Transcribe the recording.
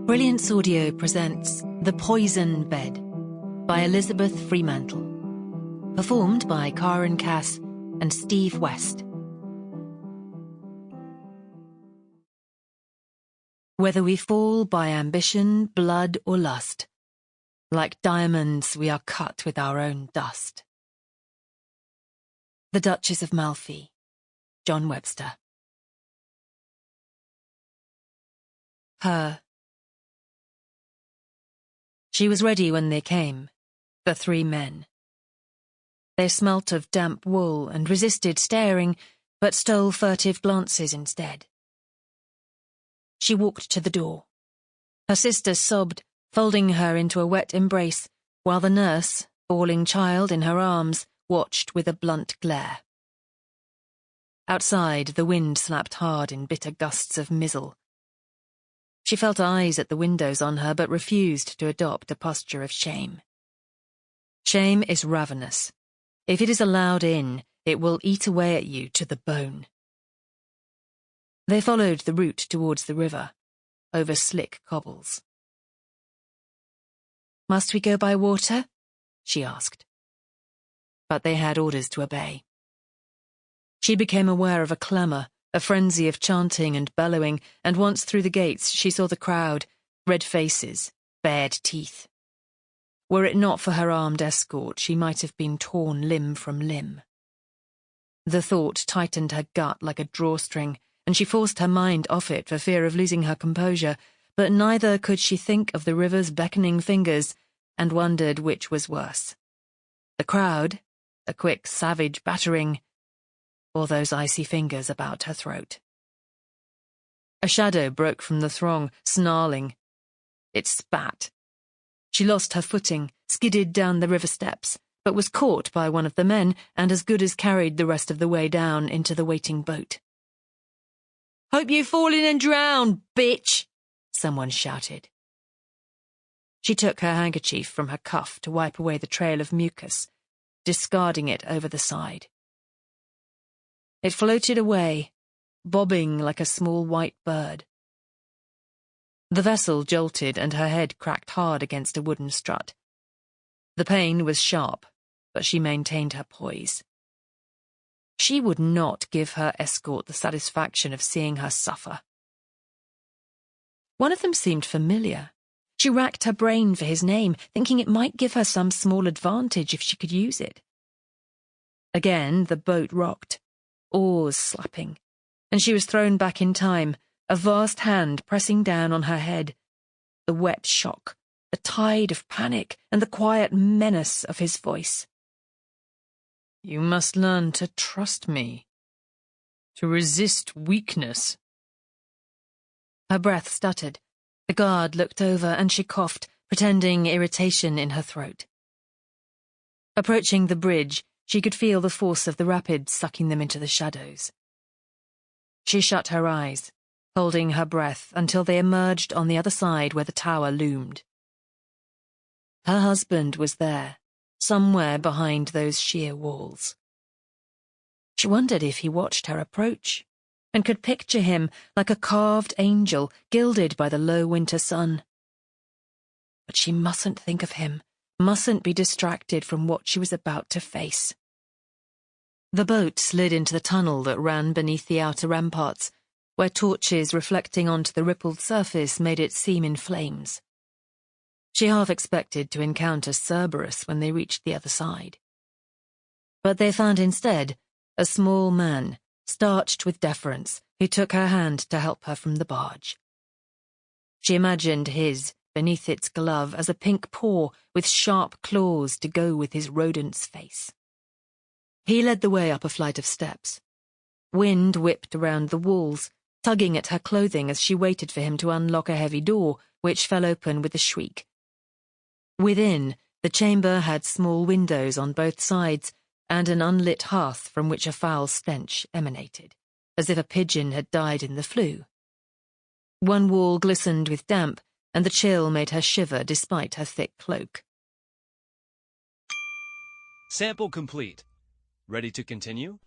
Brilliance Audio presents The Poison Bed by Elizabeth Fremantle. Performed by Karen Cass and Steve West. Whether we fall by ambition, blood, or lust, like diamonds we are cut with our own dust. The Duchess of Malfi, John Webster. Her. She was ready when they came, the three men. They smelt of damp wool and resisted staring, but stole furtive glances instead. She walked to the door. Her sister sobbed, folding her into a wet embrace, while the nurse, bawling child in her arms, watched with a blunt glare. Outside, the wind slapped hard in bitter gusts of mizzle. She felt eyes at the windows on her, but refused to adopt a posture of shame. Shame is ravenous. If it is allowed in, it will eat away at you to the bone. They followed the route towards the river, over slick cobbles. "Must we go by water?" she asked. But they had orders to obey. She became aware of a clamour, a frenzy of chanting and bellowing, and once through the gates she saw the crowd, red faces, bared teeth. Were it not for her armed escort, she might have been torn limb from limb. The thought tightened her gut like a drawstring, and she forced her mind off it for fear of losing her composure, but neither could she think of the river's beckoning fingers, and wondered which was worse. The crowd, a quick, savage battering, or those icy fingers about her throat. A shadow broke from the throng, snarling. It spat. She lost her footing, skidded down the river steps, but was caught by one of the men and as good as carried the rest of the way down into the waiting boat. "Hope you fall in and drown, bitch!" someone shouted. She took her handkerchief from her cuff to wipe away the trail of mucus, discarding it over the side. It floated away, bobbing like a small white bird. The vessel jolted and her head cracked hard against a wooden strut. The pain was sharp, but she maintained her poise. She would not give her escort the satisfaction of seeing her suffer. One of them seemed familiar. She racked her brain for his name, thinking it might give her some small advantage if she could use it. Again the boat rocked, oars slapping, and she was thrown back in time, a vast hand pressing down on her head, the wet shock, the tide of panic, and the quiet menace of his voice. "You must learn to trust me, to resist weakness." Her breath stuttered. The guard looked over and she coughed, pretending irritation in her throat. Approaching the bridge, she could feel the force of the rapids sucking them into the shadows. She shut her eyes, holding her breath until they emerged on the other side where the tower loomed. Her husband was there, somewhere behind those sheer walls. She wondered if he watched her approach, and could picture him like a carved angel gilded by the low winter sun. But she mustn't think of him, mustn't be distracted from what she was about to face. The boat slid into the tunnel that ran beneath the outer ramparts, where torches reflecting onto the rippled surface made it seem in flames. She half expected to encounter Cerberus when they reached the other side. But they found instead a small man, starched with deference, who took her hand to help her from the barge. She imagined his, beneath its glove, as a pink paw with sharp claws to go with his rodent's face. He led the way up a flight of steps. Wind whipped around the walls, tugging at her clothing as she waited for him to unlock a heavy door, which fell open with a shriek. Within, the chamber had small windows on both sides and an unlit hearth from which a foul stench emanated, as if a pigeon had died in the flue. One wall glistened with damp, and the chill made her shiver despite her thick cloak. Sample complete. Ready to continue?